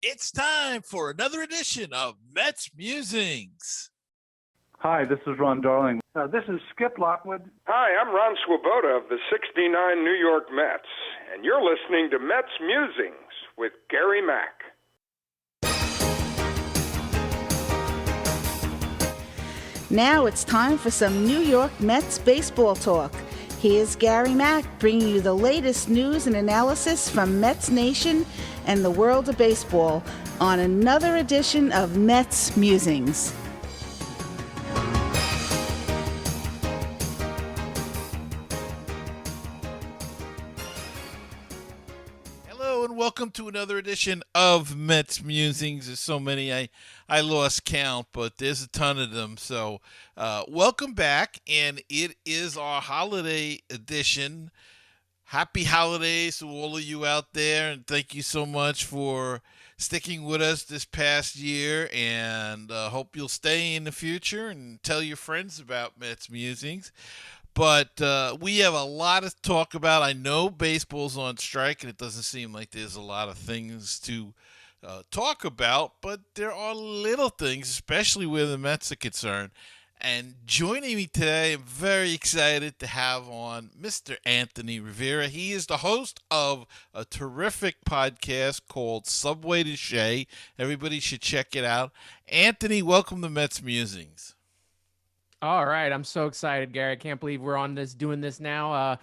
It's time for another edition of Mets Musings. Hi, this is Ron Darling. This is Skip Lockwood. Hi, I'm Ron Swoboda of the 69 New York Mets, and you're listening to Mets Musings with Gary Mack. Now it's time for some New York Mets baseball talk. Here's Gary Mack bringing you the latest news and analysis from Mets Nation and the world of baseball on another edition of Mets Musings. Hello and welcome to another edition of Mets Musings. There's so many I lost count, but there's a ton of them. So welcome back, and it is our holiday edition. Happy holidays to all of you out there, and thank you so much for sticking with us this past year, and hope you'll stay in the future and tell your friends about Mets Musings. But we have a lot to talk about. I know baseball's on strike, and it doesn't seem like there's a lot of things to talk about, but there are little things, especially where the Mets are concerned. And joining me today, I'm very excited to have on Mr. Anthony Rivera. He is the host of a terrific podcast called Subway To Shea. Everybody should check it out. Anthony, welcome to Mets Musings. All right. I'm so excited, Gary. I can't believe we're on this, doing this now.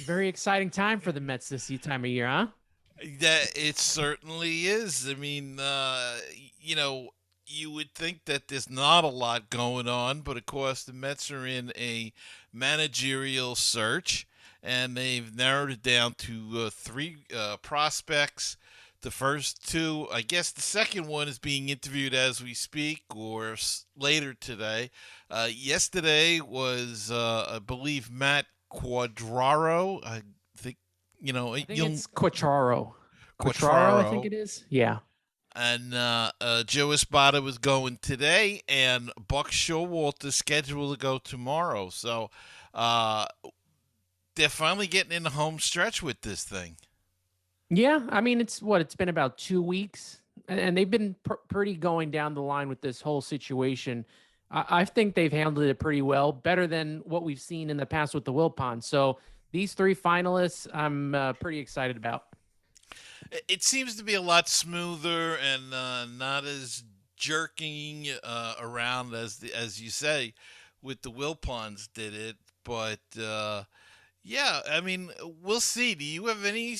Very exciting time for the Mets this time of year, huh? It certainly is. I mean, you would think that there's not a lot going on, but of course the Mets are in a managerial search, and they've narrowed it down to three prospects. The first two, I guess the second one is being interviewed as we speak or later today. Yesterday was, I believe, Matt Quadraro. I think it's Quatraro. Quatraro, I think it is. Yeah. And Joe Espada was going today, and Buck Showalter's scheduled to go tomorrow. So they're finally getting in the home stretch with this thing. Yeah, I mean, it's been about 2 weeks, and they've been pretty going down the line with this whole situation. I think they've handled it pretty well, better than what we've seen in the past with the Wilpons. So these three finalists, I'm pretty excited about. It seems to be a lot smoother and not as jerking around as you say with the Wilpons did it. But yeah, I mean, we'll see. Do you have any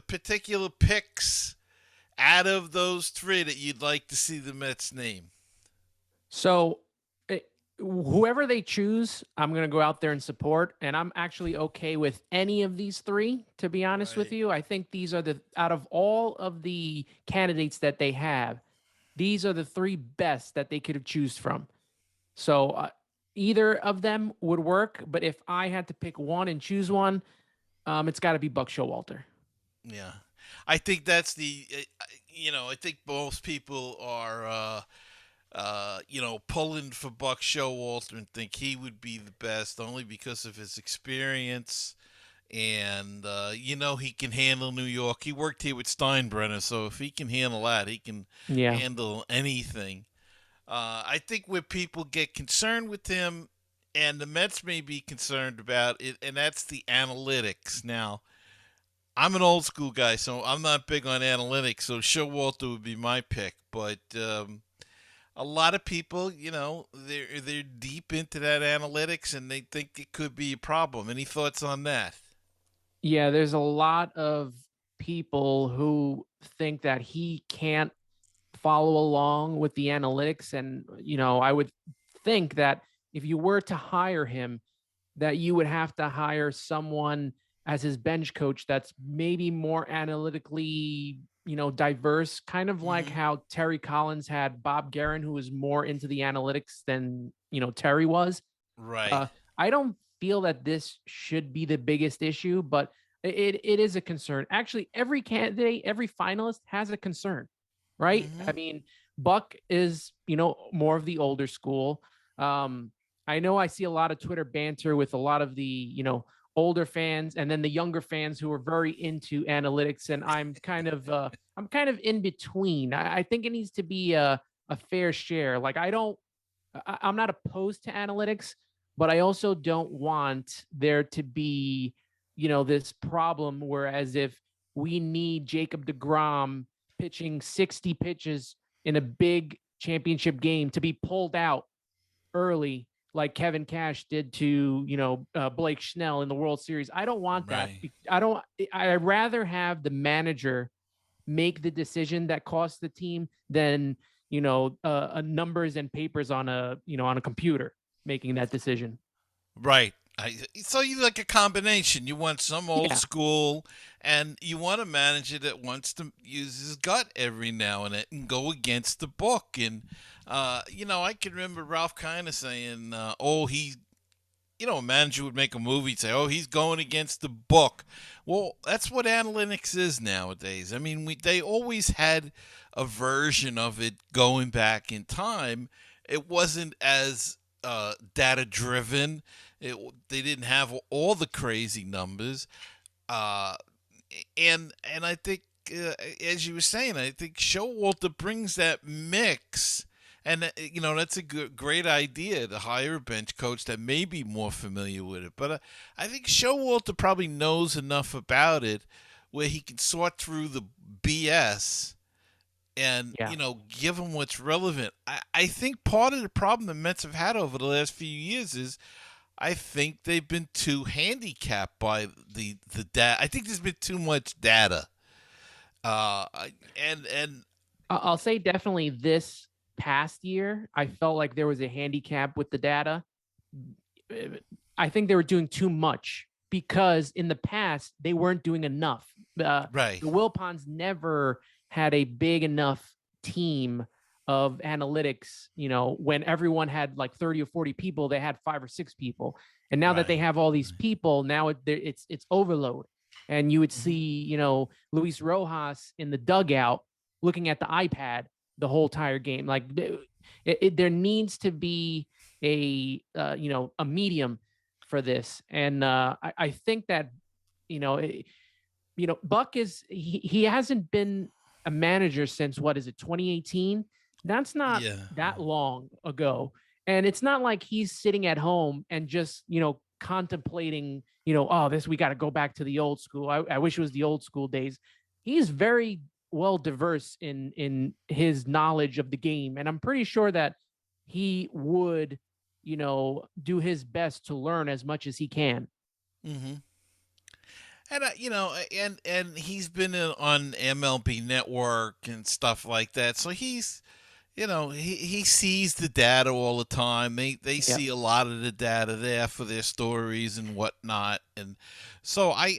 particular picks out of those three that you'd like to see the Mets name? So whoever they choose, I'm going to go out there and support. And I'm actually okay with any of these three, to be honest with you. I think these are out of all of the candidates that they have, these are the three best that they could have choose from. So either of them would work. But if I had to pick one and choose one, it's got to be Buck Showalter. Yeah. I think that's I think most people are, pulling for Buck Showalter and think he would be the best only because of his experience. And, he can handle New York. He worked here with Steinbrenner, so if he can handle that, he can handle anything. I think where people get concerned with him, and the Mets may be concerned about it, and that's the analytics. Now, I'm an old school guy, so I'm not big on analytics, so Showalter would be my pick. But a lot of people, they're deep into that analytics, and they think it could be a problem. Any thoughts on that? Yeah, there's a lot of people who think that he can't follow along with the analytics. And, I would think that if you were to hire him, that you would have to hire someone as his bench coach that's maybe more analytically, diverse, kind of like how Terry Collins had Bob Guerin, who was more into the analytics than, Terry was. Right. I don't feel that this should be the biggest issue, but it is a concern. Actually, every candidate, every finalist has a concern, right? Mm-hmm. I mean, Buck is, more of the older school. I know I see a lot of Twitter banter with a lot of the, older fans and then the younger fans who are very into analytics. And I'm kind of in between. I think it needs to be a fair share. Like I'm not opposed to analytics, but I also don't want there to be, this problem whereas if we need Jacob deGrom pitching 60 pitches in a big championship game to be pulled out early like Kevin Cash did to, Blake Snell in the World Series. I don't want that. Right. I'd rather have the manager make the decision that costs the team than, numbers and papers on a computer making that decision. Right. So you like a combination. You want some old Yeah. school, and you want a manager that wants to use his gut every now and then and go against the book. And I can remember Ralph kind of saying, a manager would make a movie and say, "Oh, he's going against the book." Well, that's what analytics is nowadays. I mean, they always had a version of it going back in time. It wasn't as data driven. They didn't have all the crazy numbers, uh, and I think, as you were saying, I think Showalter brings that mix. And that's a great idea to hire a bench coach that may be more familiar with it. But I think Showalter probably knows enough about it where he can sort through the BS and Yeah. give them what's relevant. I think part of the problem the Mets have had over the last few years is I think they've been too handicapped by the data. I think there's been too much data. And I'll say definitely this past year, I felt like there was a handicap with the data. I think they were doing too much because in the past they weren't doing enough. right. The Wilpons never had a big enough team of analytics. When everyone had like 30 or 40 people, they had 5 or 6 people. And now that they Right. have all these people, now it's overload. And you would Mhm. see, Luis Rojas in the dugout looking at the iPad the whole entire game. Like there needs to be a medium for this. And I think that, Buck he hasn't been a manager since, what is it, 2018? That's not Yeah. that long ago. And it's not like he's sitting at home and just, contemplating, we got to go back to the old school. I wish it was the old school days. He's very well diverse in his knowledge of the game. And I'm pretty sure that he would, do his best to learn as much as he can. Mm-hmm. And and he's been on MLB Network and stuff like that. So he's, he sees the data all the time. They see a lot of the data there for their stories and whatnot. And so I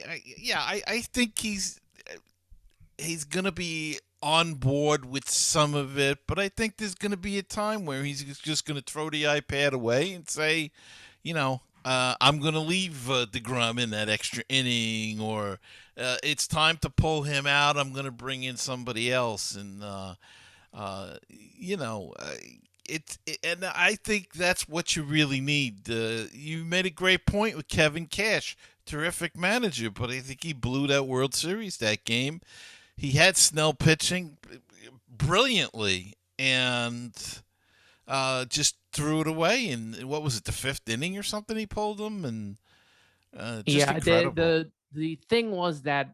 think he's gonna be on board with some of it, but I think there's gonna be a time where he's just gonna throw the iPad away and say, I'm gonna leave deGrom in that extra inning, or it's time to pull him out. I'm gonna bring in somebody else, and and I think that's what you really need. You made a great point with Kevin Cash, terrific manager, but I think he blew that World Series that game. He had Snell pitching brilliantly and just threw it away. And what was it, the 5th inning or something? He pulled him, and just incredible. The thing was that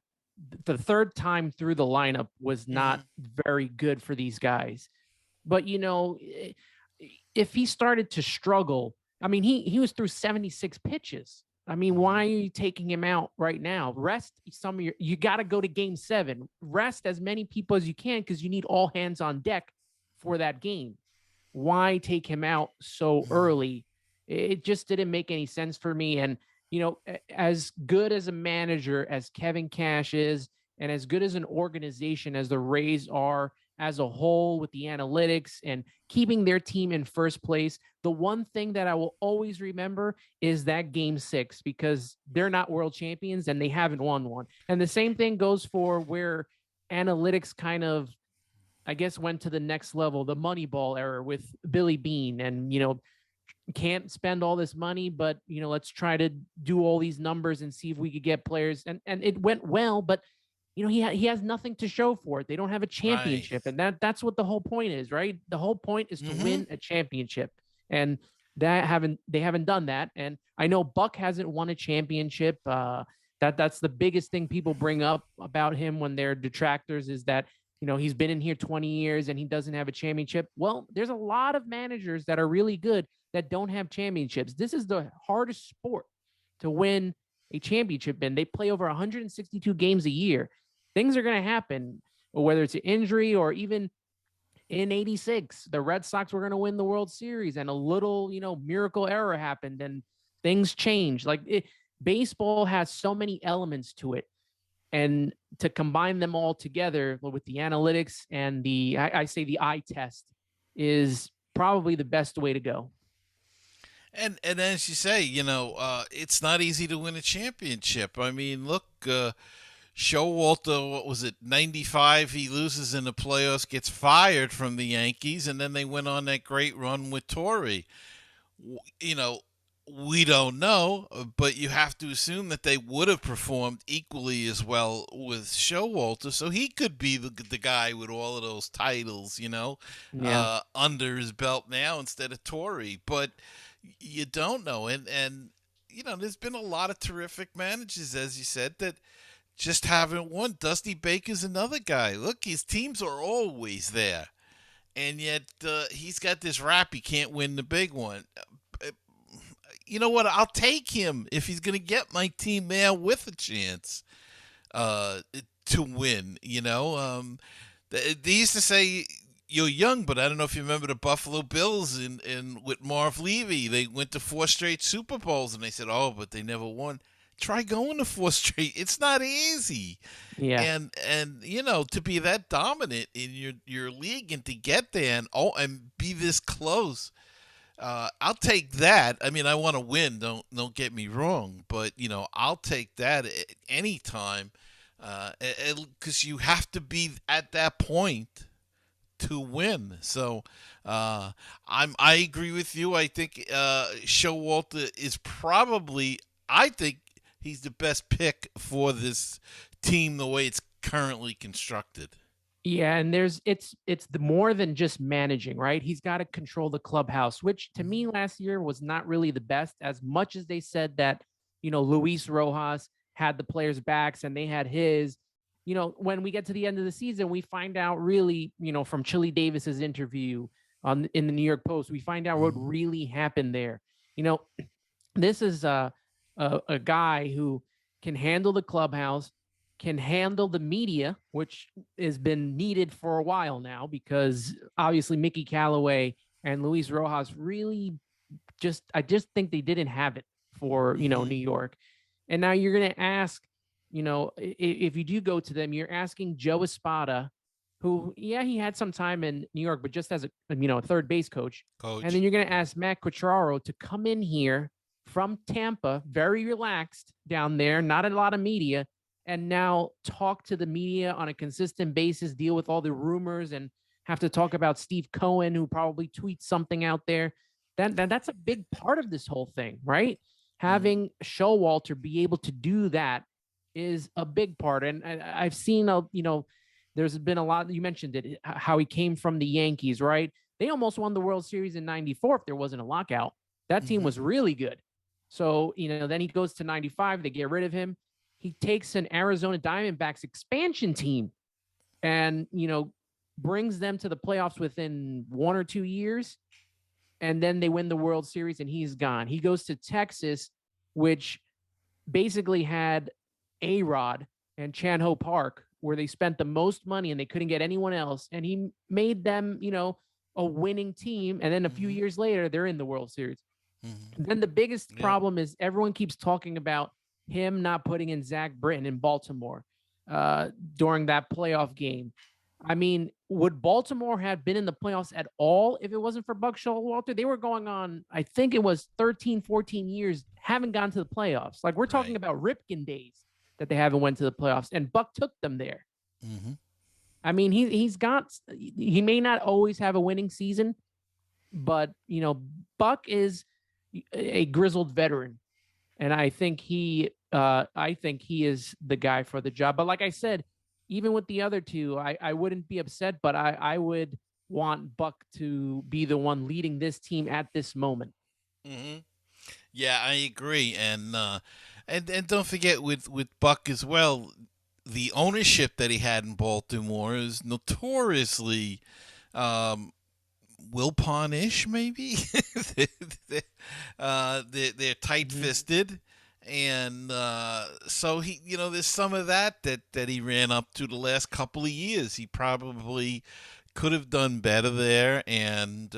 the third time through the lineup was not very good for these guys. But if he started to struggle, I mean, he was through 76 pitches. I mean, why are you taking him out right now? Rest some of you got to go to game 7. Rest as many people as you can because you need all hands on deck for that game. Why take him out so early? It just didn't make any sense for me. And, as good as a manager as Kevin Cash is, and as good as an organization as the Rays are as a whole with the analytics and keeping their team in first place, the one thing that I will always remember is that game 6, because they're not world champions and they haven't won one. And the same thing goes for where analytics kind of, I guess, went to the next level, the Moneyball era with Billy Bean and, can't spend all this money, but let's try to do all these numbers and see if we could get players. And it went well, but he has nothing to show for it. They don't have a championship, Right. and that's what the whole point is, right? The whole point is to Mm-hmm. win a championship, and they haven't done that. And I know Buck hasn't won a championship. That's the biggest thing people bring up about him when they're detractors is that he's been in here 20 years and he doesn't have a championship. Well, there's a lot of managers that are really good that don't have championships. This is the hardest sport to win a championship in. They play over 162 games a year. Things are going to happen, whether it's an injury or even in 86, the Red Sox were going to win the World Series and a little, miracle error happened and things changed. Baseball has so many elements to it. And to combine them all together with the analytics and I say the eye test is probably the best way to go. And as you say, it's not easy to win a championship. I mean, look, Showalter, what was it, 95, he loses in the playoffs, gets fired from the Yankees, and then they went on that great run with Torrey. We don't know, but you have to assume that they would have performed equally as well with Showalter, so he could be the guy with all of those titles, under his belt now instead of Torrey. But you don't know, and there's been a lot of terrific managers, as you said, that just haven't won. Dusty Baker's another guy. Look, his teams are always there, and yet he's got this rap he can't win the big one. You know what? I'll take him if he's going to get my team there with a chance to win. They used to say you're young, but I don't know if you remember the Buffalo Bills in with Marv Levy. They went to 4 straight Super Bowls, and they said, "Oh, but they never won." Try going to 4 straight. It's not easy. Yeah. And to be that dominant in your league and to get there and be this close. I'll take that. I mean, I want to win. Don't get me wrong, but I'll take that at any time, because you have to be at that point to win. So, I agree with you. I think Showalter is probably. I think he's the best pick for this team the way it's currently constructed. Yeah, and it's the more than just managing, right? He's got to control the clubhouse, which to me last year was not really the best. As much as they said that, Luis Rojas had the players' backs and they had his, when we get to the end of the season, we find out really, from Chili Davis's interview in the New York Post, we find out what really happened there. This is a guy who can handle the clubhouse, can handle the media, which has been needed for a while now because obviously Mickey Callaway and Luis Rojas really I just think they didn't have it for, New York. And now you're going to ask, if you do go to them, you're asking Joe Espada, who, he had some time in New York, but just as a third base coach. And then you're going to ask Matt Quatraro to come in here from Tampa, very relaxed down there, not a lot of media, and now talk to the media on a consistent basis, deal with all the rumors and have to talk about Steve Cohen, who probably tweets something out there. That's a big part of this whole thing, right? Having Showalter be able to do that is a big part. And I've seen, there's been a lot, you mentioned it, how he came from the Yankees, right? They almost won the World Series in 94 if there wasn't a lockout. That team was really good. So, then he goes to 95, they get rid of him. He takes an Arizona Diamondbacks expansion team and, brings them to the playoffs within 1 or 2 years. And then they win the World Series and he's gone. He goes to Texas, which basically had A-Rod and Chan-Ho Park, where they spent the most money and they couldn't get anyone else. And he made them, a winning team. And then a few years later, they're in the World Series. And then the biggest problem is everyone keeps talking about him not putting in Zach Britton in Baltimore during that playoff game. I mean, would Baltimore have been in the playoffs at all if it wasn't for Buck Showalter? They were going on, I think it was 13, 14 years, haven't gone to the playoffs. Like we're talking about Ripken days that they haven't went to the playoffs, and Buck took them there. I mean, he may not always have a winning season, but Buck is a grizzled veteran, and I think he is the guy for the job. But like I said, even with the other two, I wouldn't be upset, but I would want Buck to be the one leading this team at this moment. Hmm. Yeah, I agree, and don't forget with Buck as well, the ownership that he had in Baltimore is notoriously um, Wilpon-ish, maybe. they, they're tight-fisted, and so there's some of that he ran up to the last couple of years. He probably could have done better there, and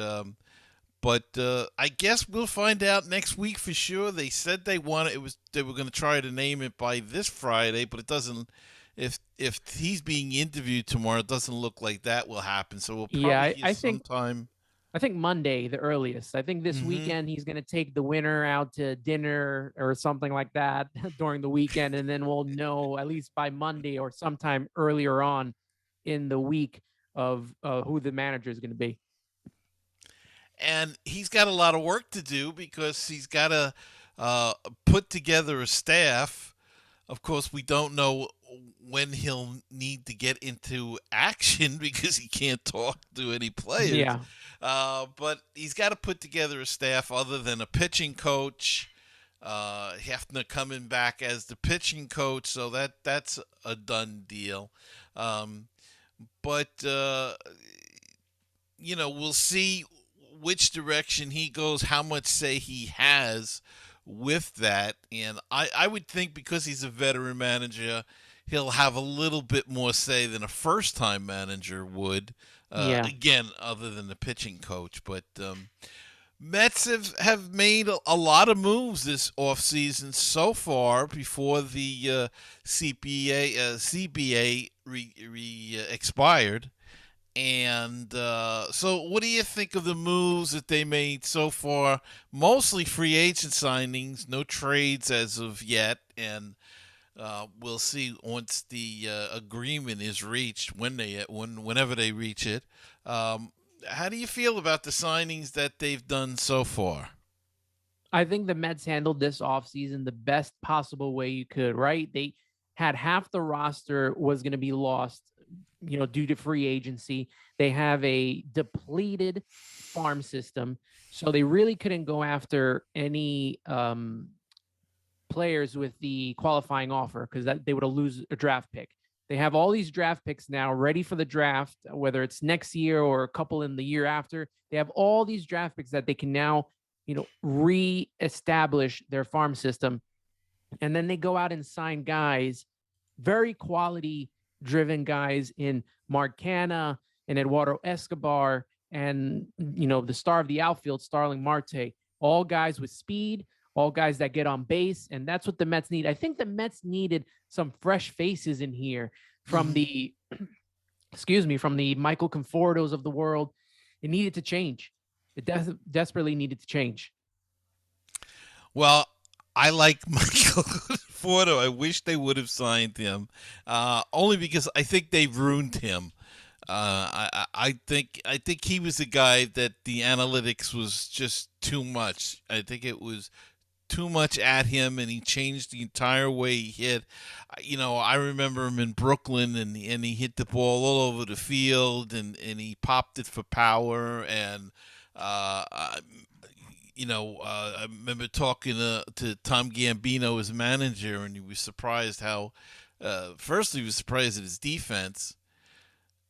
but I guess we'll find out next week for sure. They said they were going to try to name it by this Friday, but it doesn't. If he's being interviewed tomorrow, it doesn't look like that will happen. So we'll Yeah, probably hear sometime. I think Monday, the earliest. I think this weekend he's going to take the winner out to dinner or something like that during the weekend, and then we'll know at least by Monday or sometime earlier on in the week of who the manager is going to be. And he's got a lot of work to do because he's got to put together a staff. Of course, we don't know when he'll need to get into action because he can't talk to any players. Yeah. But he's got to put together a staff other than a pitching coach. Hefner coming back as the pitching coach, so that's a done deal. But we'll see which direction he goes, how much say he has with that. And I would think because he's a veteran manager, he'll have a little bit more say than a first-time manager would. Again, other than the pitching coach. But Mets have made a lot of moves this offseason so far before the CBA expired. And so what do you think of the moves that they made so far? Mostly free agent signings, no trades as of yet. And we'll see once the agreement is reached, whenever they reach it. How do you feel about the signings that they've done so far? I think the Mets handled this offseason the best possible way you could, right? They had half the roster was going to be lost, due to free agency. They have a depleted farm system, so they really couldn't go after any players with the qualifying offer because they would have lose a draft pick. They have all these draft picks now ready for the draft, whether it's next year or a couple in the year after. They have all these draft picks that they can now, reestablish their farm system. And then they go out and sign guys, very quality driven guys in Mark Canha and Eduardo Escobar and, the star of the outfield, Starling Marte, all guys with speed, all guys that get on base. And that's what the Mets need. I think the Mets needed some fresh faces in here from the, from the Michael Confortos of the world. It needed to change. It desperately needed to change. Well, I like Michael Conforto. I wish they would have signed him, only because I think they ruined him. I think he was a guy that the analytics was just too much. I think it was too much at him, and he changed the entire way he hit. I remember him in Brooklyn, and he hit the ball all over the field, and he popped it for power. And I remember talking to Tom Gambino, his manager, and he was surprised how. First, he was surprised at his defense,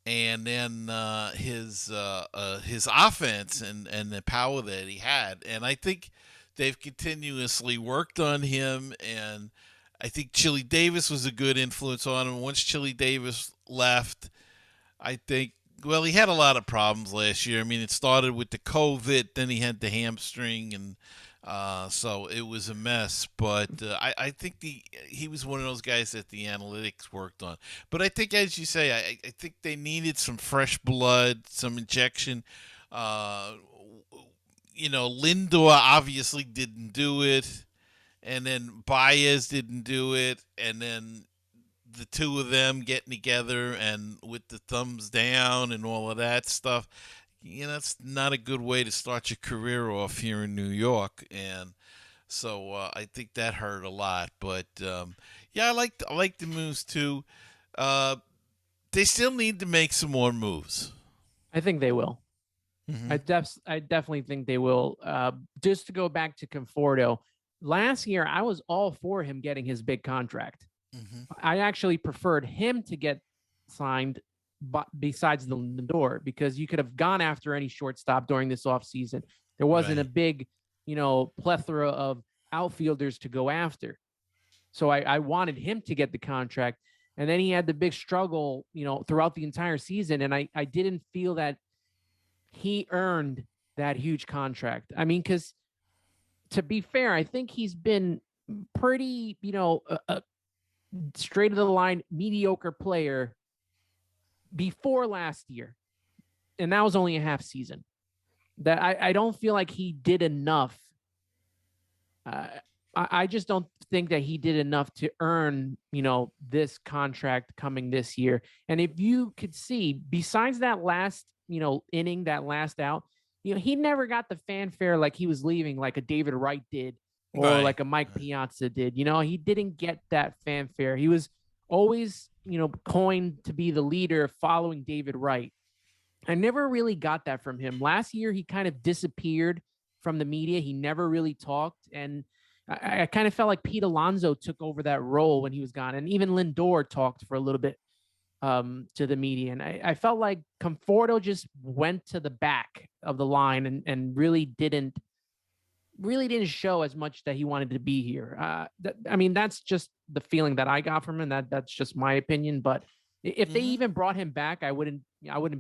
and then his offense and the power that he had. And I think they've continuously worked on him, and I think Chili Davis was a good influence on him. Once Chili Davis left, I think, well, he had a lot of problems last year. I mean, it started with the COVID, then he had the hamstring, and so it was a mess. But I think he was one of those guys that the analytics worked on. But I think, as you say, I think they needed some fresh blood, some injection. Lindor obviously didn't do it, and then Baez didn't do it, and then the two of them getting together and with the thumbs down and all of that stuff, that's not a good way to start your career off here in New York, and so I think that hurt a lot. But yeah, I like the moves too. Uh, they still need to make some more moves. I think they will. Hmm. I definitely think they will. Just to go back to Conforto, last year I was all for him getting his big contract. Hmm. I actually preferred him to get signed, but besides the Lindor, because you could have gone after any shortstop during this offseason. There wasn't a Right. big, plethora of outfielders to go after. So I wanted him to get the contract. And then he had the big struggle, throughout the entire season. And I didn't feel that he earned that huge contract. I mean, because to be fair, I think he's been pretty, a straight of the line mediocre player before last year. And that was only a half season. That I don't feel like he did enough. Uh, I just don't think that he did enough to earn, this contract coming this year. And if you could see, besides that last, inning, that last out, he never got the fanfare like he was leaving, like a David Wright did, or Right. like a Mike Piazza did. He didn't get that fanfare. He was always, coined to be the leader following David Wright. I never really got that from him. Last year, he kind of disappeared from the media. He never really talked. And I kind of felt like Pete Alonso took over that role when he was gone. And even Lindor talked for a little bit to the media. And I felt like Conforto just went to the back of the line and really didn't show as much that he wanted to be here. I mean, that's just the feeling that I got from him. That's just my opinion. But if they Hmm. even brought him back, I wouldn't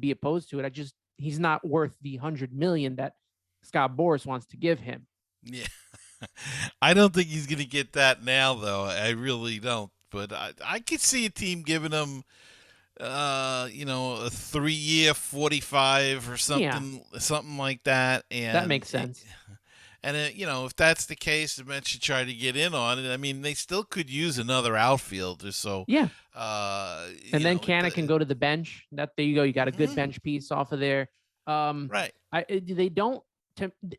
be opposed to it. He's not worth the 100 million that Scott Boras wants to give him. Yeah. I don't think he's going to get that now, though. I really don't. But I could see a team giving him, a 3-year 45 or Yeah, something like that. that makes sense. If that's the case, the Mets should try to get in on it. I mean, they still could use another outfielder. So, Yeah, uh, and you then know, Canna can go to the bench. There you go. You got a good mhm, bench piece off of there. right. They don't.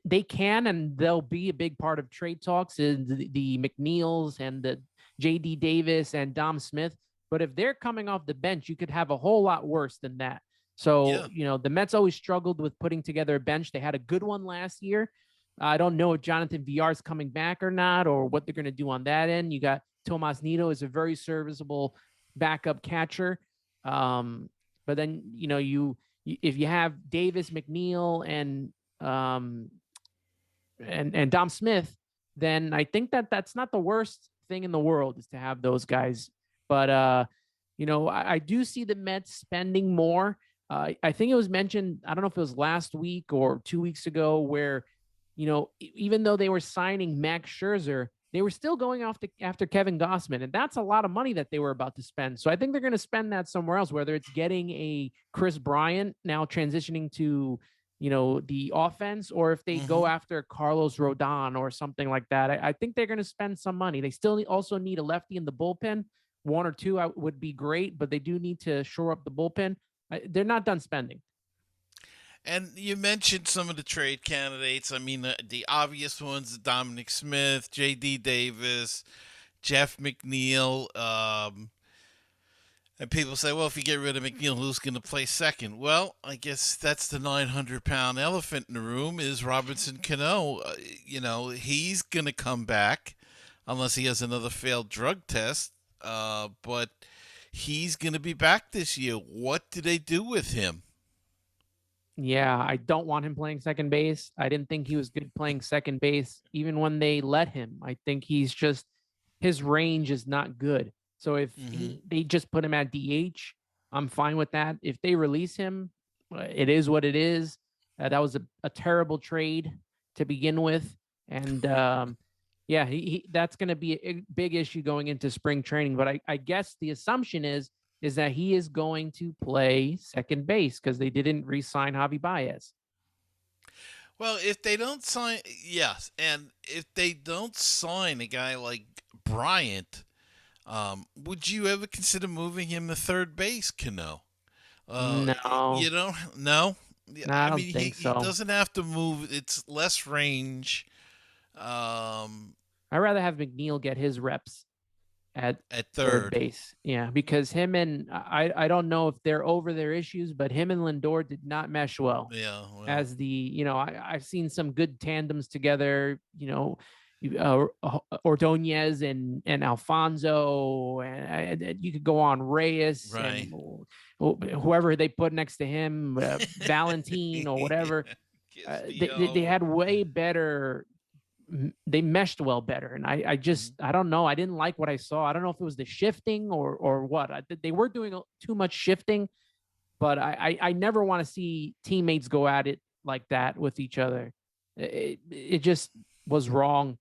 They can and they'll be a big part of trade talks. Is the McNeils and the J.D. Davis and Dom Smith. But if they're coming off the bench, you could have a whole lot worse than that. So Yeah. the Mets always struggled with putting together a bench. They had a good one last year. I don't know if Jonathan VR is coming back or not, or what they're going to do on that end. You got Tomas Nido is a very serviceable backup catcher. Um, but then if you have Davis, McNeil, um, and Dom Smith, then I think that that's not the worst thing in the world is to have those guys. But I do see the Mets spending more. I think it was mentioned. I don't know if it was last week or 2 weeks ago, where even though they were signing Max Scherzer, they were still going after Kevin Gossman, and that's a lot of money that they were about to spend. So I think they're going to spend that somewhere else, whether it's getting a Chris Bryant now transitioning to the offense, or if they go Hmm. after Carlos Rodon or something like that. I think they're going to spend some money. They still also need a lefty in the bullpen. One or two would be great, but they do need to shore up the bullpen. They're not done spending. And you mentioned some of the trade candidates. I mean, the obvious ones: Dominic Smith, J.D. Davis, Jeff McNeil. And people say, well, if you get rid of McNeil, who's going to play second? Well, I guess that's the 900-pound elephant in the room is Robinson Cano. He's going to come back unless he has another failed drug test. But he's going to be back this year. What do they do with him? Yeah, I don't want him playing second base. I didn't think he was good playing second base, even when they let him. I think his range is not good. So if Hmm. they just put him at DH, I'm fine with that. If they release him, it is what it is. That was a terrible trade to begin with. And yeah, that's going to be a big issue going into spring training. But I guess the assumption is that he is going to play second base because they didn't re-sign Javi Baez. Well, if they don't sign, yes, and if they don't sign a guy like Bryant, would you ever consider moving him to third base, Cano? No, You don't? No? Yeah, No, I I don't mean, think he so. doesn't have to move. It's less range. Um, I'd rather have McNeil get his reps at at third third. base. Yeah, because him and I don't know if they're over their issues, but him and Lindor did not mesh well. Yeah, well, As the I've seen some good tandems together. Ordonez and Alfonso, and you could go on Reyes right. and whoever they put next to him, Valentine or whatever. They Castillo. had way better. They meshed well better, and I Mhm. just I don't know. I didn't like what I saw. I don't know if it was the shifting or what. They were doing too much shifting, but I never want to see teammates go at it like that with each other. It just was wrong.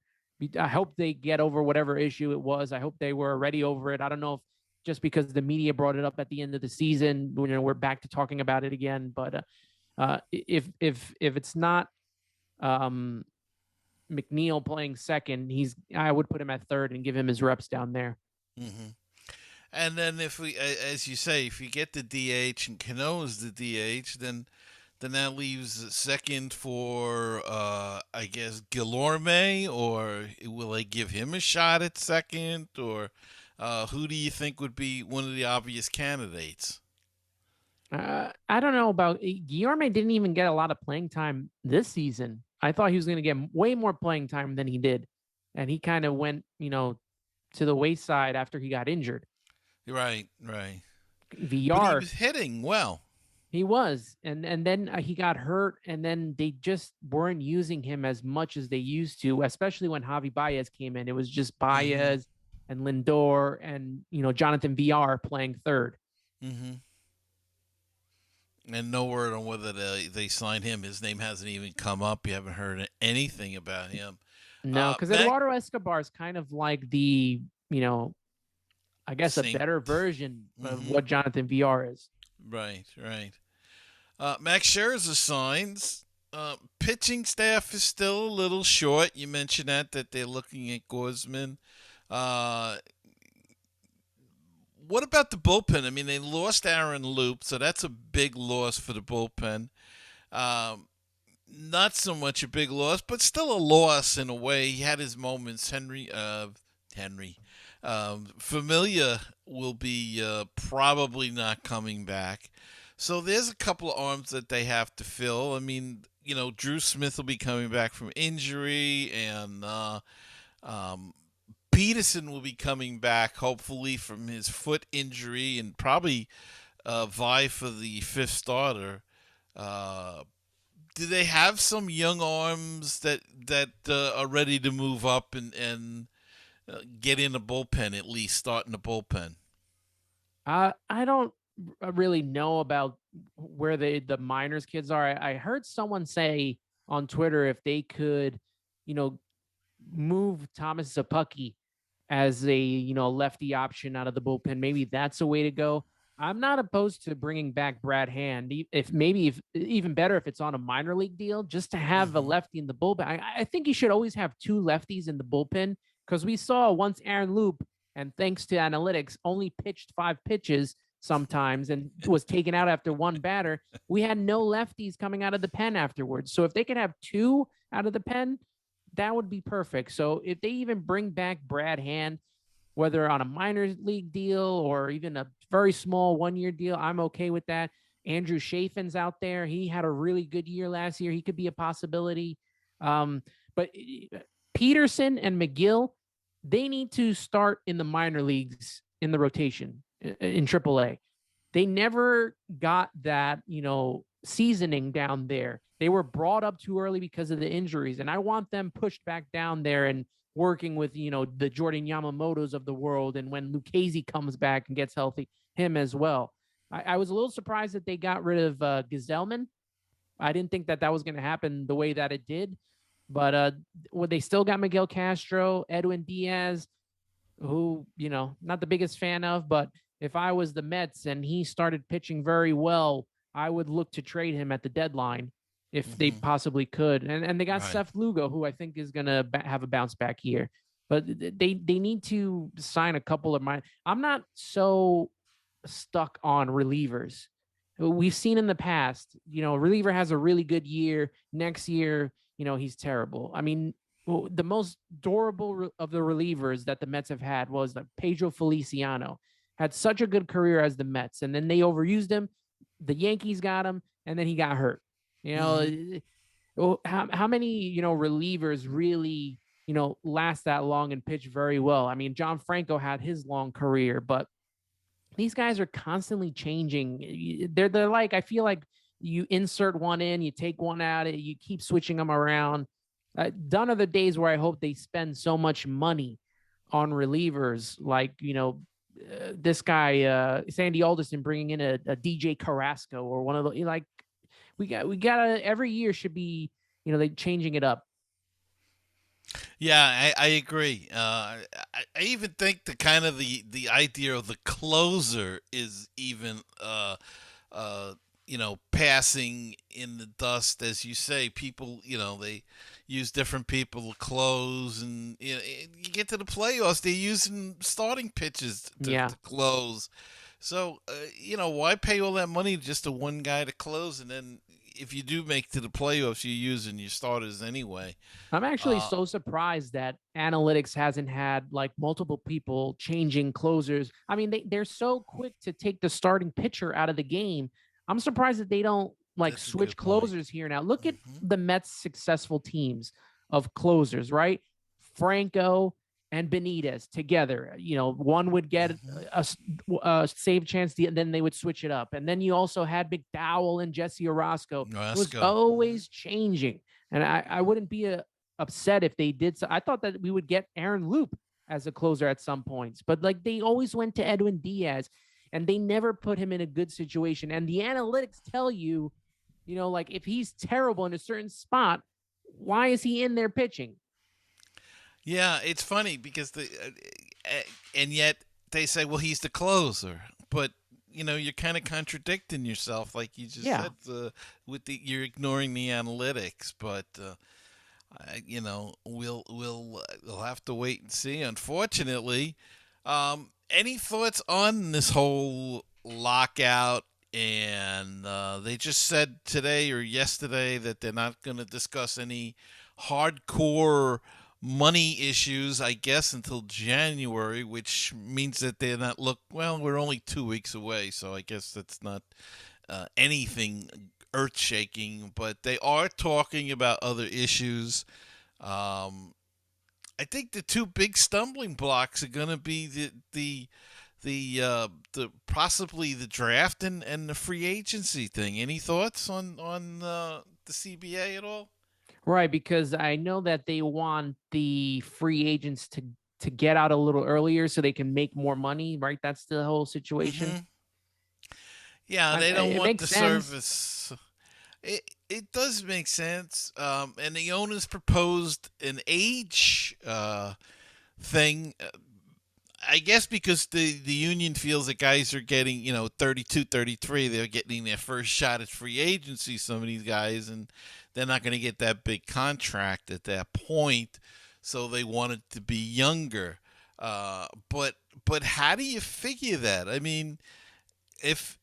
I hope they get over whatever issue it was. I hope they were already over it. I don't know if just because the media brought it up at the end of the season, we're back to talking about it again. But if it's not um, McNeil playing second, I would put him at third and give him his reps down there. Mhm. And then if we, as you say, if you get the DH and Cano's the DH, then that leaves second for, I guess, Guillorme, or will they give him a shot at second, or who do you think would be one of the obvious candidates? I don't know about Guillorme. Didn't even get a lot of playing time this season. I thought he was going to get way more playing time than he did, and he kind of went, to the wayside after he got injured. Right, right. But he VR, was hitting well. he was, and then he got hurt, and then they just weren't using him as much as they used to, especially when Javi Baez came in. It was just Mm-hmm. Baez and Lindor and Jonathan VR playing third. Mm-hmm. And no word on whether they signed him. His name hasn't even come up. You haven't heard anything about him. No, because Mac, Eduardo Escobar is kind of like the, I guess a same. better version of Mm-hmm. what Jonathan VR is. Right, right. Max Scherzer signs. Pitching staff is still a little short. You mentioned that they're looking at Gosman. Uh, what about the bullpen? I mean, they lost Aaron Loop, so that's a big loss for the bullpen. Um, Not so much a big loss, but still a loss in a way. He had his moments. Henry. Familia will be probably not coming back. So there's a couple of arms that they have to fill. I mean, Drew Smith will be coming back from injury, and um, Peterson will be coming back, hopefully, from his foot injury, and probably vie for the fifth starter. Uh, do they have some young arms that are ready to move up and get in the bullpen, at least start in the bullpen? I don't really know about where the minors kids are. I heard someone say on Twitter if they could, you know, move Thomas Zapucki as a lefty option out of the bullpen. Maybe that's a way to go. I'm not opposed to bringing back Brad Hand. If even better if it's on a minor league deal, just to have a Mm-hmm. lefty in the bullpen. I think you should always have two lefties in the bullpen because we saw once Aaron Loop, and thanks to analytics, only pitched 5 pitches sometimes and was taken out after one batter. We had no lefties coming out of the pen afterwards. So if they could have two out of the pen, that would be perfect. So if they even bring back Brad Hand, whether on a minor league deal or even a very small 1 year deal, I'm okay with that. Andrew Chafin's out there. He had a really good year last year. He could be a possibility. But Peterson and McGill, they need to start in the minor leagues in the rotation in AAA. They never got that, seasoning down there. They were brought up too early because of the injuries, and I want them pushed back down there and working with the Jordan Yamamotos of the world, and when Lucchesi comes back and gets healthy, him as well. I was a little surprised that they got rid of Gazelman. I didn't think that was going to happen the way that it did, but they still got Miguel Castro, Edwin Diaz, who not the biggest fan of, but if I was the Mets and he started pitching very well, I would look to trade him at the deadline if they Mm-hmm. possibly could. And they got Right. Seth Lugo, who I think is going to have a bounce back year. But they need to sign a couple of mine. I'm not so stuck on relievers. we've seen in the past, a reliever has a really good year. Next year, he's terrible. I mean, the most durable of the relievers that the Mets have had was like Pedro Feliciano. Had such a good career as the Mets, and then they overused him. The Yankees got him, and then he got hurt. How many relievers really last that long and pitch very well? I mean, John Franco had his long career, but these guys are constantly changing. They're like, I feel like you insert one in, you take one out, you keep switching them around. Done are the days where I hope they spend so much money on relievers, like this guy Sandy Alderson bringing in a DJ Carrasco or one of the like. We gotta every year should be they changing it up. Yeah, I agree. I even think the kind of the idea of the closer is even passing in the dust, as you say. People, they use different people to close, and you get to the playoffs, they're using starting pitches to close. So, why pay all that money just to one guy to close, and then if you do make to the playoffs, you're using your starters anyway. I'm actually so surprised that analytics hasn't had like multiple people changing closers. I mean, they're so quick to take the starting pitcher out of the game. I'm surprised that they don't like switch closers here now. Look at the Mets' successful teams of closers, right? Franco and Benitez together. One would get a save chance, and then they would switch it up. And then you also had McDowell and Jesse Orosco. It was always changing. And I wouldn't be upset if they did. So I thought that we would get Aaron Loop as a closer at some points, but like they always went to Edwin Diaz, and they never put him in a good situation. And the analytics tell you, like if he's terrible in a certain spot, why is he in there pitching? Yeah, it's funny because and yet they say, well, he's the closer, but you're kind of contradicting yourself, like you just said. You're ignoring the analytics, but we'll have to wait and see. Unfortunately, any thoughts on this whole lockout? And they just said today or yesterday that they're not going to discuss any hardcore money issues, I guess, until January, which means that they're not we're only 2 weeks away, so I guess that's not anything earth-shaking, but they are talking about other issues. I think the two big stumbling blocks are going to be the possibly the draft and the free agency thing. Any thoughts on the CBA at all? Right, because I know that they want the free agents to get out a little earlier so they can make more money, right? That's the whole situation. Mm-hmm. Yeah, they don't want the service. It does make sense. And the owners proposed an age thing. I guess because the union feels that guys are getting, 32, 33, they're getting their first shot at free agency, some of these guys, and they're not going to get that big contract at that point, so they want it to be younger. But how do you figure that? I mean, if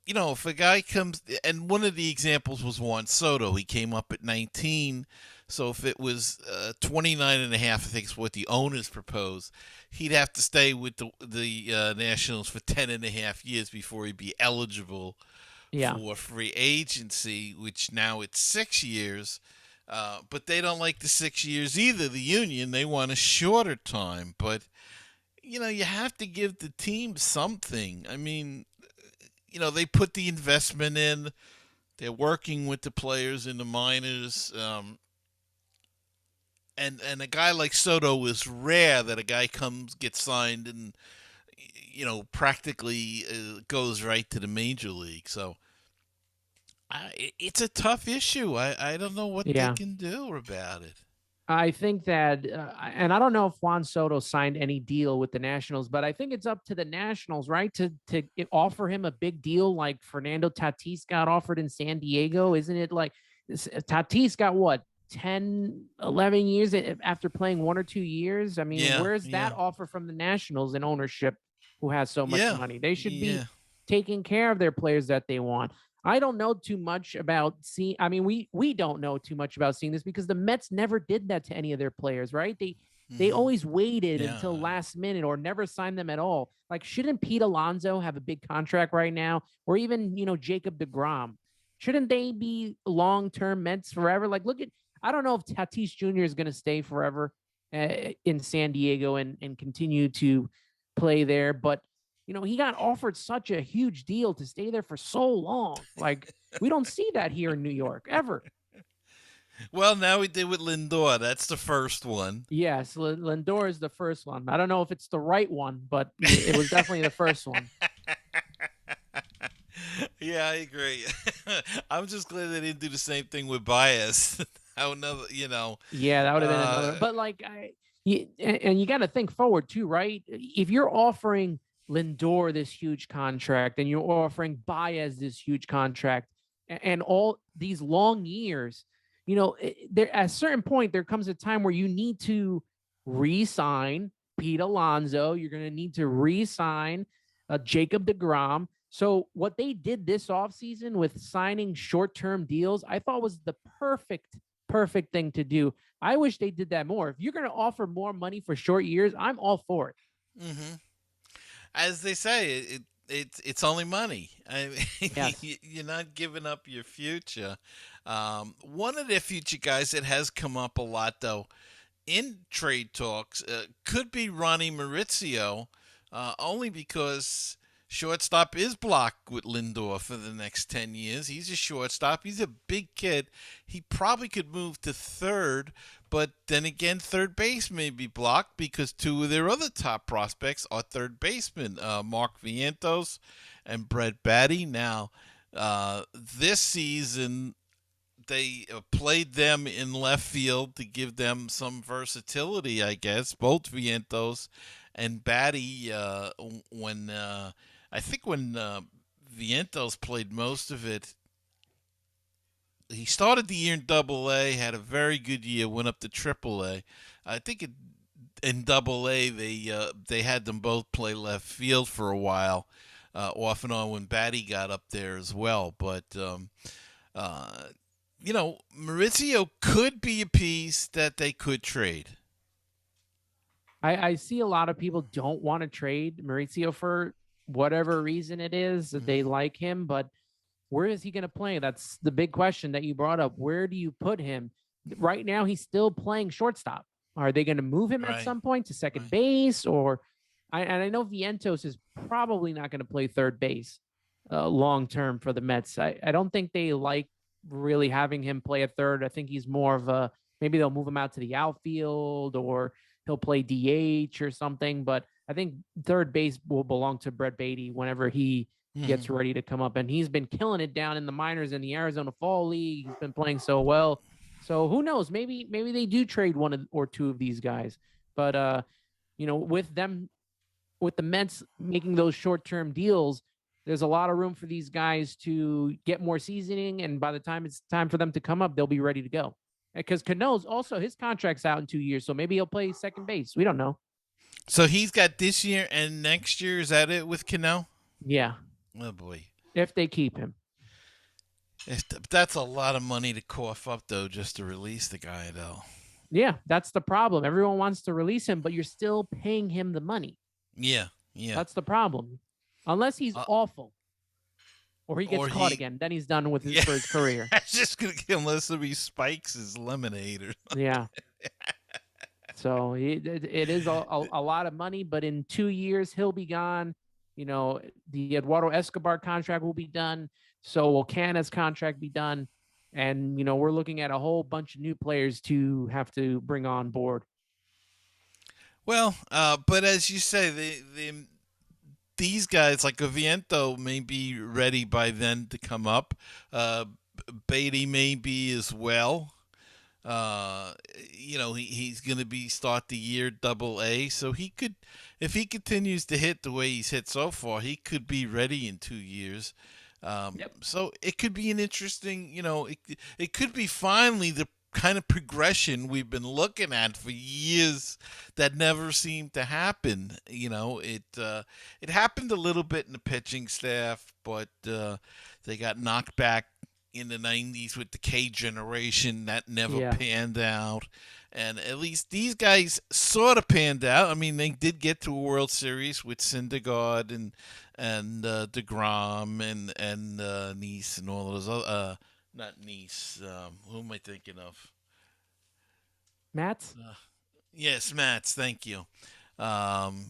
a guy comes, and one of the examples was Juan Soto, he came up at 19. So if it was 29 and a half, I think is what the owners proposed, he'd have to stay with the Nationals for 10 and a half years before he'd be eligible for free agency, which now it's 6 years. But they don't like the 6 years either, the union. They want a shorter time. But, you have to give the team something. I mean, they put the investment in. They're working with the players in the minors. And a guy like Soto is rare that a guy gets signed and, practically goes right to the major league. So it's a tough issue. I don't know what they can do about it. I think that, and I don't know if Juan Soto signed any deal with the Nationals, but I think it's up to the Nationals, right, to offer him a big deal like Fernando Tatis got offered in San Diego. Isn't it like Tatis got what? 10, 11 years after playing 1 or 2 years. I mean, where's that offer from the Nationals and ownership who has so much money? They should be taking care of their players that they want. I don't know too much about seeing. I mean, we don't know too much about seeing this because the Mets never did that to any of their players, right? They Mhm. always waited Yeah. until last minute or never signed them at all. Like, shouldn't Pete Alonso have a big contract right now, or even Jacob DeGrom? Shouldn't they be long-term Mets forever? Like, look at I don't know if Tatis Jr. is going to stay forever in San Diego and continue to play there, but he got offered such a huge deal to stay there for so long. Like, we don't see that here in New York ever. Well, now we did with Lindor. That's the first one. Yes, Lindor is the first one. I don't know if it's the right one, but it was definitely the first one. Yeah, I agree. I'm just glad they didn't do the same thing with Baez. Another, Yeah, that would have been another. But like, and you got to think forward too, right? If you're offering Lindor this huge contract and you're offering Baez this huge contract and all these long years, there at a certain point there comes a time where you need to re-sign Pete Alonso. You're going to need to re-sign Jacob DeGrom. So what they did this offseason with signing short-term deals, I thought was the perfect thing to do. I wish they did that more. If you're going to offer more money for short years, I'm all for it. Mm-hmm. As they say, it's only money. I mean, Yes. you're not giving up your future. One of their future guys that has come up a lot, though, in trade talks, could be Ronnie Maurizio, only because shortstop is blocked with Lindor for the next 10 years. He's a shortstop. He's a big kid. He probably could move to third, but then again, third base may be blocked because two of their other top prospects are third basemen, Mark Vientos and Brett Batty. Now, this season, they played them in left field to give them some versatility, I guess. Both Vientos and Batty, when I think when Vientos played most of it, he started the year in Double A, had a very good year, went up to Triple A. I think in Double A they had them both play left field for a while, off and on when Batty got up there as well. But Maurizio could be a piece that they could trade. I see a lot of people don't want to trade Maurizio for whatever reason it is that they like him, but where is he going to play? That's the big question that you brought up. Where do you put him? Right now, he's still playing shortstop. Are they going to move him at some point to second base? Or, I know Vientos is probably not going to play third base long term for the Mets. I don't think they like really having him play at third. I think he's more of a, maybe they'll move him out to the outfield or he'll play DH or something. But I think third base will belong to Brett Baty whenever he gets ready to come up. And he's been killing it down in the minors in the Arizona Fall League. He's been playing so well. So who knows? Maybe they do trade one or two of these guys. But with the Mets making those short-term deals, there's a lot of room for these guys to get more seasoning. And by the time it's time for them to come up, they'll be ready to go. Because Cano's also, his contract's out in 2 years. So maybe he'll play second base. We don't know. So he's got this year and next year. Is that it with Cano? Yeah. Oh, boy. If they keep him. That's a lot of money to cough up, though, just to release the guy, though. Yeah, that's the problem. Everyone wants to release him, but you're still paying him the money. Yeah. That's the problem. Unless he's awful. Or he gets caught again. Then he's done with for his career. I was just going to get unless he spikes his lemonade or something. Yeah. So it is a lot of money, but in 2 years, he'll be gone. The Eduardo Escobar contract will be done. So will Canna's contract be done. And, we're looking at a whole bunch of new players to have to bring on board. Well, but as you say, these guys like Viento may be ready by then to come up. Beatty may be as well. He's going to be start the year Double A, so he could, if he continues to hit the way he's hit so far, he could be ready in 2 years. So it could be an interesting, it could be finally the kind of progression we've been looking at for years that never seemed to happen. It happened a little bit in the pitching staff, but the They got knocked back in the 90s with the K generation. That never Yeah. panned out. And at least these guys sort of panned out. I mean, they did get to a World Series with Syndergaard and DeGrom and Nice and all those other, not Nice. Who am I thinking of? Matt? Yes, Mats. Thank you.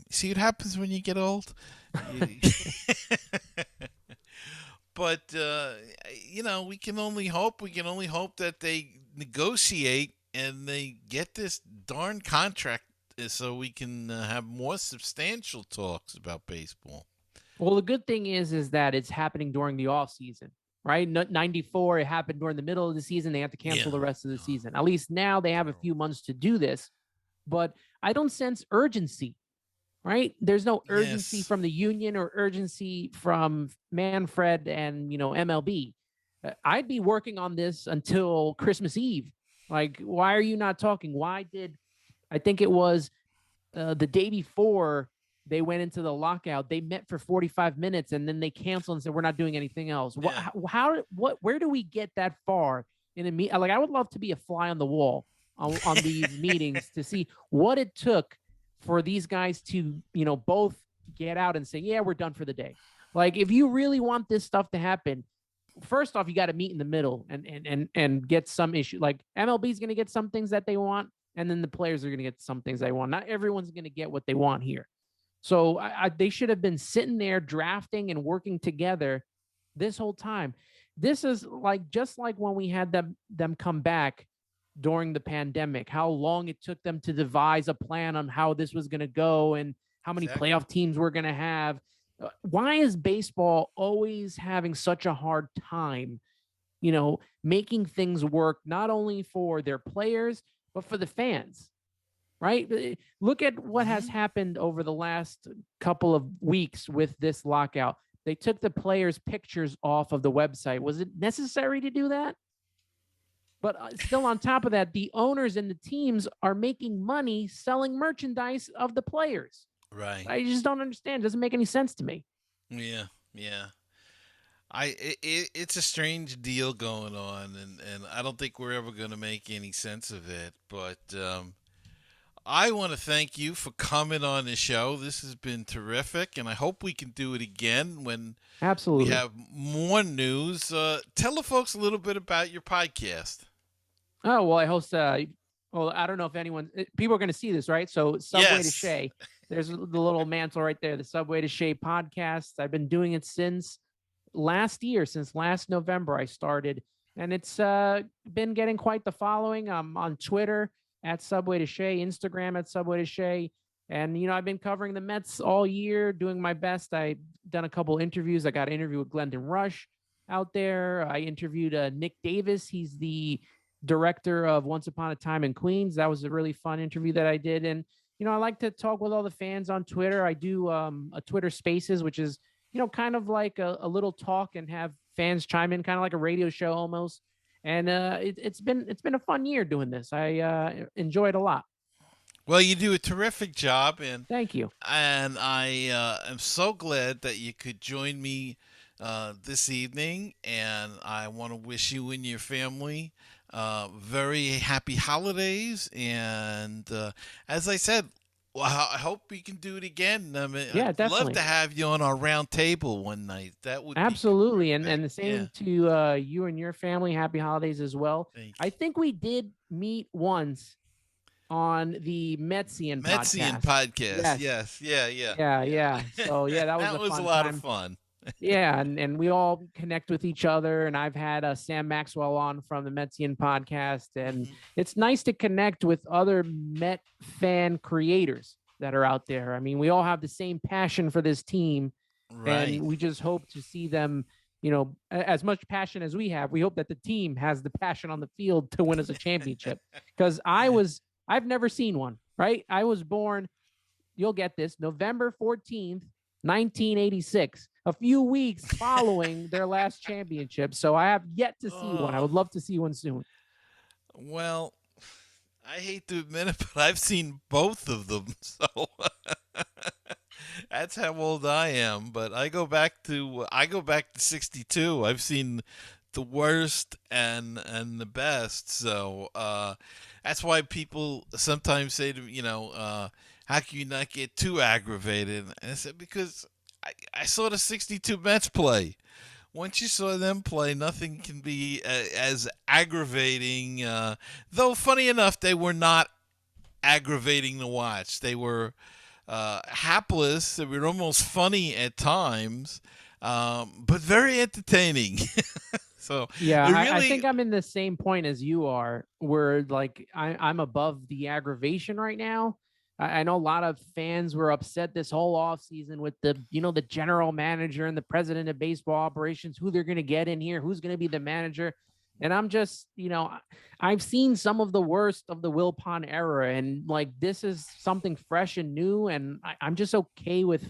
See what happens when you get old? You- but we can only hope. We can only hope that they negotiate and they get this darn contract so we can have more substantial talks about baseball. Well, the good thing is that it's happening during the off season, right? 94, it happened during the middle of the season. They have to cancel the rest of the season. At least now they have a few months to do this, but I don't sense urgency, right? There's no urgency from the union or urgency from Manfred and, MLB. I'd be working on this until Christmas Eve. Like, why are you not talking? I think it was the day before they went into the lockout, they met for 45 minutes and then they canceled and said, we're not doing anything else. Yeah. Where do we get that far in a meet? Like, I would love to be a fly on the wall on these meetings to see what it took for these guys to, both get out and say, yeah, we're done for the day. Like, if you really want this stuff to happen, first off, you got to meet in the middle and get some issue. Like, MLB is going to get some things that they want, and then the players are going to get some things they want. Not everyone's going to get what they want here. So they should have been sitting there drafting and working together this whole time. This is just like when we had them come back during the pandemic, how long it took them to devise a plan on how this was going to go and how many playoff teams we're going to have. Why is baseball always having such a hard time, making things work, not only for their players, but for the fans? Right? Look at what has happened over the last couple of weeks with this lockout. They took the players' pictures off of the website. Was it necessary to do that? But still, on top of that, the owners and the teams are making money selling merchandise of the players. Right. I just don't understand. It doesn't make any sense to me. Yeah. It's a strange deal going on, and I don't think we're ever going to make any sense of it. But I want to thank you for coming on the show. This has been terrific, and I hope we can do it again when Absolutely we have more news. Tell the folks a little bit about your podcast. Oh, well, I host, I don't know if people are going to see this, right? So Subway To Shea, there's the little mantle right there, the Subway To Shea Podcast. I've been doing it since last November I started, and it's been getting quite the following. I'm on Twitter at Subway To Shea, Instagram at Subway To Shea. And, I've been covering the Mets all year, doing my best. I've done a couple interviews. I got an interview with Glendon Rush out there. I interviewed Nick Davis. He's the director of Once Upon a Time in Queens. That was a really fun interview that I did. And, I like to talk with all the fans on Twitter. I do a Twitter Spaces, which is, kind of like a little talk and have fans chime in, kind of like a radio show almost. And it's been a fun year doing this. I enjoy it a lot. Well, you do a terrific job, and thank you. And I am so glad that you could join me this evening. And I want to wish you and your family very happy holidays. And as I said, I hope we can do it again. I mean, yeah, I'd definitely love to have you on our round table one night. That would absolutely, and the same to you and your family. Happy holidays as well. I think we did meet once on the Metsian podcast. Yes. Yeah. So that was a lot of fun. Yeah, and we all connect with each other. And I've had Sam Maxwell on from the Metsian podcast, and it's nice to connect with other Met fan creators that are out there. I mean, we all have the same passion for this team, right? And we just hope to see them, as much passion as we have. We hope that the team has the passion on the field to win us a championship. Because I've never seen one. Right? I was born. You'll get this, November 14th. 1986, a few weeks following their last championship. So I have yet to see one. I would love to see one soon. Well, I hate to admit it, but I've seen both of them. So That's how old I am. But I go back to '62. I've seen the worst and the best. So that's why people sometimes say to me, how can you not get too aggravated? And I said because I saw the '62 Mets play. Once you saw them play, nothing can be as aggravating. Though, funny enough, they were not aggravating to watch. They were hapless. They were almost funny at times, but very entertaining. So Yeah, it I really, think I'm in the same point as you are, where like I'm above the aggravation right now. I know a lot of fans were upset this whole offseason with the general manager and the president of baseball operations, who they're going to get in here, who's going to be the manager. And I'm just, I've seen some of the worst of the Wilpon era, and like this is something fresh and new, and I'm just okay with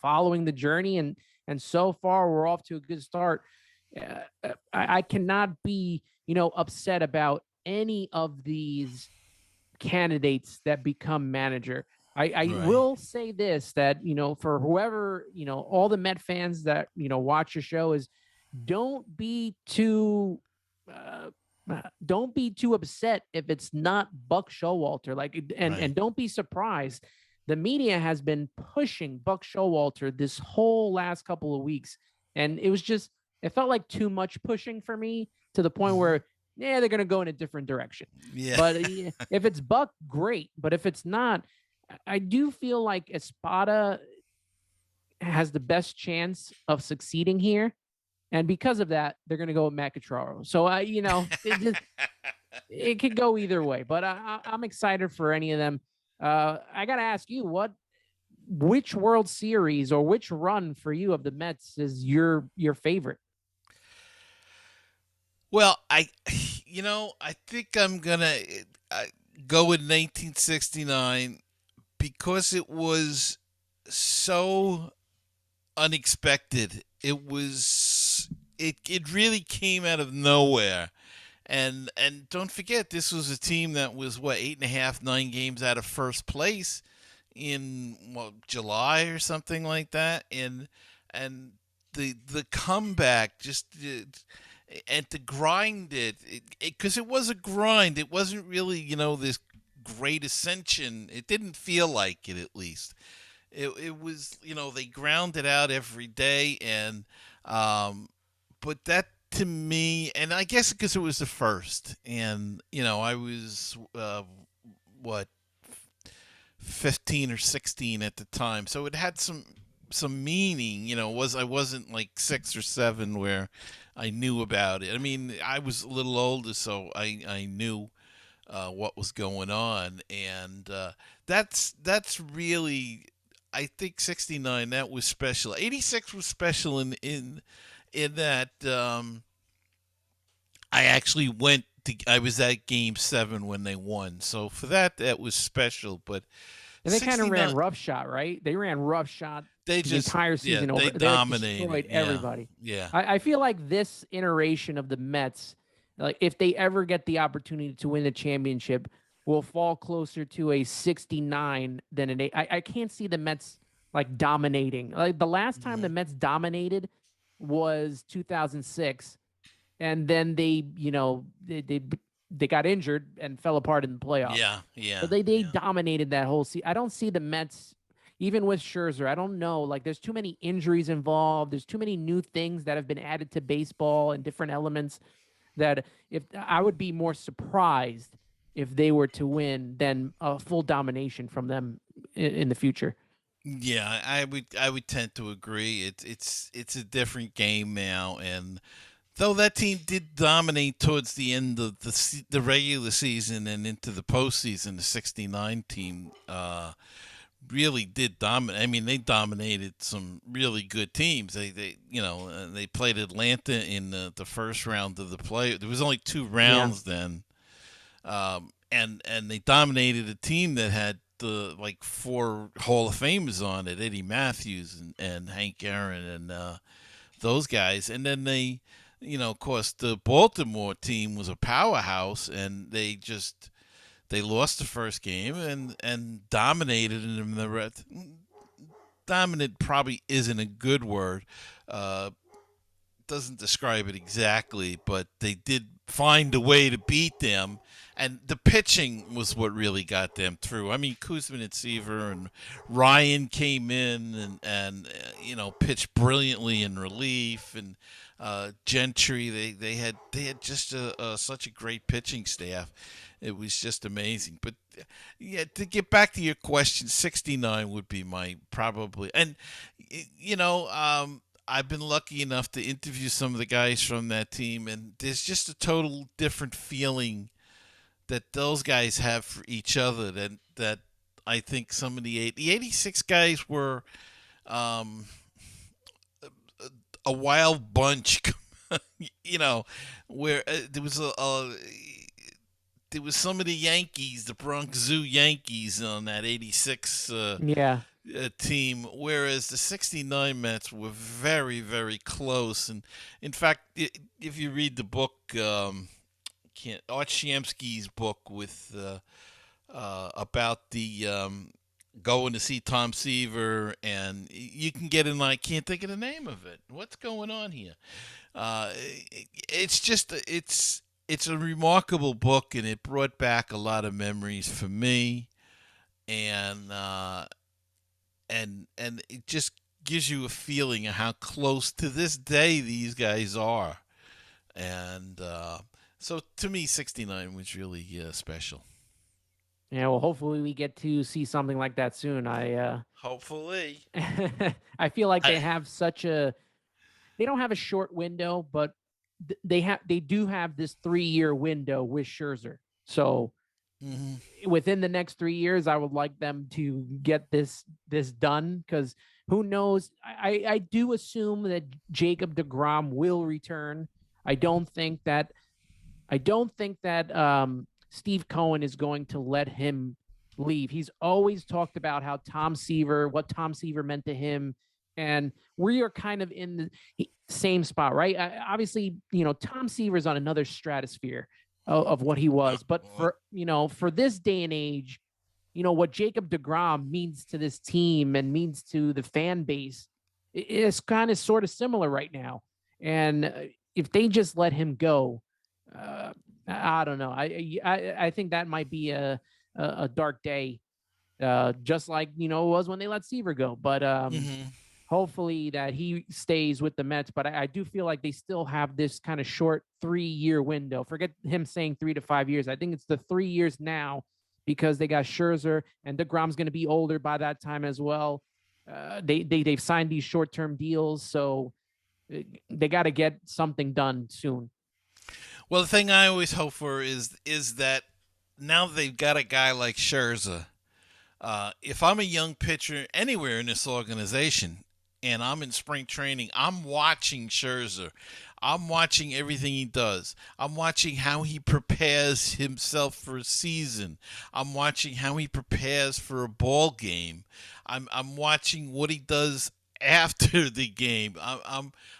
following the journey, and so far we're off to a good start. I cannot be, upset about any of these candidates that become manager. I right, will say this, that, for whoever, all the Met fans that, watch your show, is don't be too, don't be too upset if it's not Buck Showalter. Like, and right. don't be surprised. The media has been pushing Buck Showalter this whole last couple of weeks, and it felt like too much pushing for me, to the point Mhm. where, yeah, they're going to go in a different direction. Yeah, But if it's Buck, great. But if it's not, I do feel like Espada has the best chance of succeeding here. And because of that, they're going to go with Mack. So, it could go either way. But I'm excited for any of them. I got to ask you, which World Series or which run for you of the Mets is your favorite? well, I think I'm gonna uh, go with 1969 because it was so unexpected. It really came out of nowhere. And don't forget, this was a team that was what, 8.5, 9 games out of first place in July or something like that, and the comeback just and to grind it because it was a grind. It wasn't really this great ascension. It didn't feel like it, at least. It was, they ground it out every day, and but that, to me, and I guess because it was the first, and I was what, 15 or 16 at the time, so it had some meaning. I wasn't like 6 or 7 where I knew about it. I mean, I was a little older, so I knew what was going on, and that's really, I think, '69, that was special. '86 was special in that I actually I was at Game 7 when they won, so for that was special. But And they kind of ran 69, roughshod, right? They ran roughshod they the just, entire yeah, season they over. They like destroyed dominated. Yeah, everybody. yeah. I feel like this iteration of the Mets, like if they ever get the opportunity to win the championship, will fall closer to a 69 than an 8. I can't see the Mets like dominating. Like the last time the Mhm. Mets dominated was 2006, and then they got injured and fell apart in the playoffs. Yeah, So yeah, they yeah. dominated that whole season. I don't see the Mets, even with Scherzer. I don't know. Like there's too many injuries involved. There's too many new things that have been added to baseball and different elements, that if I would be more surprised if they were to win than a full domination from them in the future. Yeah, I would tend to agree. It's a different game now, and though that team did dominate towards the end of the regular season and into the postseason, the '69 team really did dominate. I mean, they dominated some really good teams. They played Atlanta in the first round of the play. There was only 2 rounds Yeah. then, and they dominated a team that had the like 4 Hall of Famers on it: Eddie Matthews and Hank Aaron and those guys. And then of course, the Baltimore team was a powerhouse, and they lost the first game and dominated in the rest. dominant probably isn't a good word. Doesn't describe it exactly, but they did find a way to beat them. And the pitching was what really got them through. I mean, Kuzman and Seaver and Ryan came in and pitched brilliantly in relief, and Gentry. They had just such a great pitching staff. It was just amazing. But yeah, to get back to your question, 69 would be my probably. And I've been lucky enough to interview some of the guys from that team, and there's just a total different feeling that those guys have for each other that I think some of the 86 guys were a wild bunch, where there was some of the Yankees, the Bronx Zoo Yankees on that 86 team, whereas the 69 Mets were very, very close. And in fact, if you read the book, Art Shamsky's book with about the going to see Tom Seaver, and you can get in. I can't think of the name of it. What's going on here? It's a remarkable book, and it brought back a lot of memories for me, and it just gives you a feeling of how close to this day these guys are, and so to me, 69 was really special. Yeah, well, hopefully we get to see something like that soon. Hopefully. I feel like they don't have a short window, but they do have this 3-year window with Scherzer. So within the next 3 years, I would like them to get this done, because who knows? I do assume that Jacob deGrom will return. I don't think that Steve Cohen is going to let him leave. He's always talked about what Tom Seaver meant to him. And we are kind of in the same spot, right? Obviously, Tom Seaver's on another stratosphere of what he was. But for this day and age, what Jacob deGrom means to this team and means to the fan base is kind of sort of similar right now. And if they just let him go, I don't know. I think that might be a dark day, just like it was when they let Seaver go. But hopefully that he stays with the Mets. But I do feel like they still have this kind of short 3-year window. Forget him saying 3 to 5 years. I think it's the 3 years now, because they got Scherzer, and deGrom's going to be older by that time as well. They've signed these short-term deals, so they got to get something done soon. Well, the thing I always hope for is that now they've got a guy like Scherzer. If I'm a young pitcher anywhere in this organization and I'm in spring training, I'm watching Scherzer. I'm watching everything he does. I'm watching how he prepares himself for a season. I'm watching how he prepares for a ball game. I'm watching what he does after the game.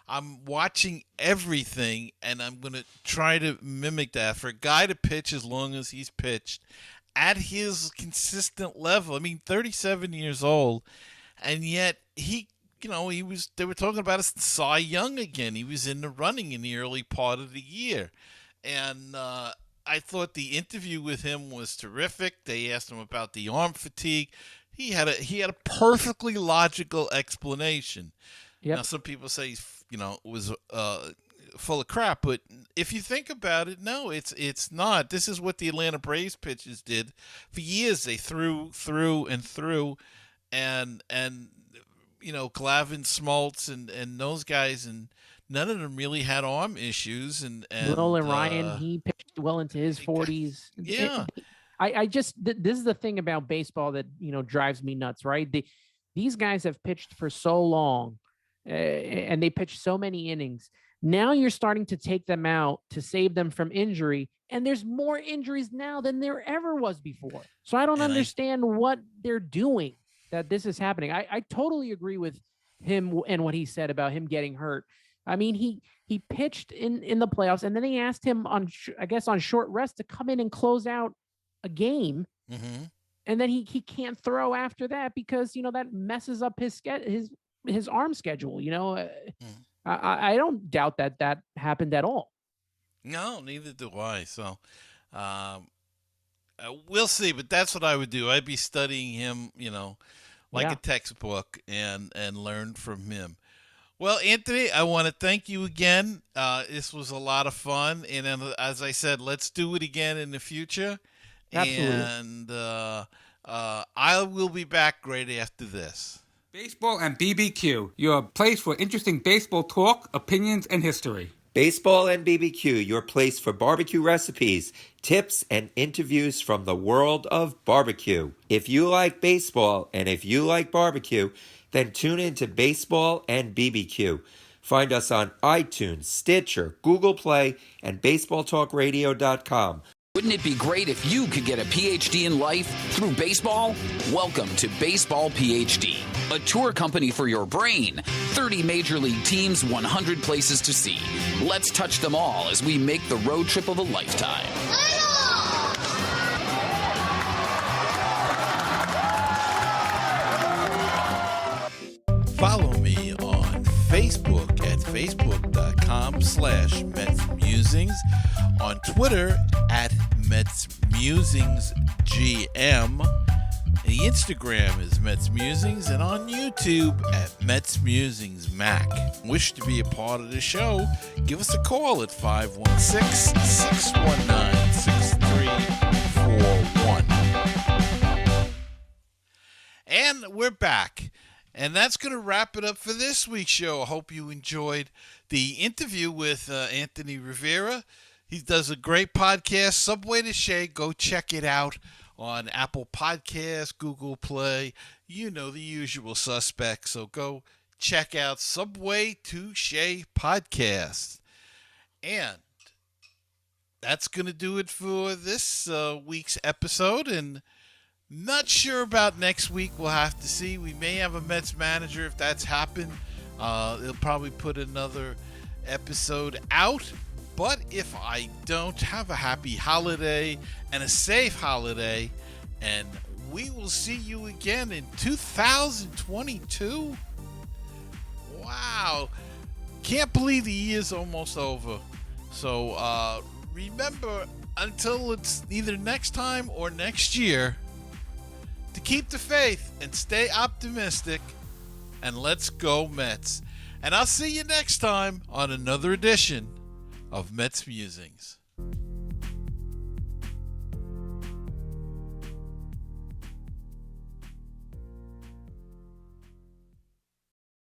I'm watching everything, and I'm going to try to mimic that for a guy to pitch as long as he's pitched at his consistent level. I mean, 37 years old, and yet they were talking about us Cy Young again. He was in the running in the early part of the year, and I thought the interview with him was terrific. They asked him about the arm fatigue. He had a perfectly logical explanation. Yep. Now, some people say was full of crap, but if you think about it, no, it's not. This is what the Atlanta Braves pitchers did for years. They threw, and Glavine, Smoltz, and those guys, and none of them really had arm issues. And Nolan Ryan, he pitched well into his 40s. Yeah. This is the thing about baseball that, drives me nuts, right? These guys have pitched for so long, and they pitched so many innings. Now you're starting to take them out to save them from injury, and there's more injuries now than there ever was before. So I don't understand what they're doing that this is happening. I totally agree with him and what he said about him getting hurt. I mean, he pitched in the playoffs, and then they asked him on short rest to come in and close out a game. Mm-hmm. and then he can't throw after that because that messes up his arm schedule. I don't doubt that happened at all. No, neither do I. So, we'll see. But that's what I would do. I'd be studying him, like Yeah. a textbook, and learn from him. Well, Anthony, I want to thank you again. This was a lot of fun, and as I said, let's do it again in the future. Absolutely. And I will be back right after this. Baseball and BBQ, your place for interesting baseball talk, opinions, and history. Baseball and BBQ, your place for barbecue recipes, tips, and interviews from the world of barbecue. If you like baseball and if you like barbecue, then tune in to Baseball and BBQ. Find us on iTunes, Stitcher, Google Play, and BaseballTalkRadio.com. Wouldn't it be great if you could get a PhD in life through baseball? Welcome to Baseball PhD, a tour company for your brain. 30 major league teams, 100 places to see. Let's touch them all as we make the road trip of a lifetime. Follow me on Facebook at facebook.com/MetsMusings, on Twitter at MetsMusingsGM, the Instagram is MetsMusings, and on YouTube at MetsMusings Mack. Wish to be a part of the show? Give us a call at 516-619-6341. And we're back. And that's going to wrap it up for this week's show. I hope you enjoyed the interview with Anthony Rivera. He does a great podcast, Subway To Shea. Go check it out on Apple Podcasts, Google Play, the usual suspects. So go check out Subway To Shea Podcast. And that's going to do it for this week's episode. And not sure about next week. We'll have to see. We may have a Mets manager if that's happened. They'll probably put another episode out. But if I don't, have a happy holiday and a safe holiday. And we will see you again in 2022. Wow. Can't believe the year's almost over. So remember, until it's either next time or next year, to keep the faith and stay optimistic, and let's go Mets. And I'll see you next time on another edition of Mets Musings.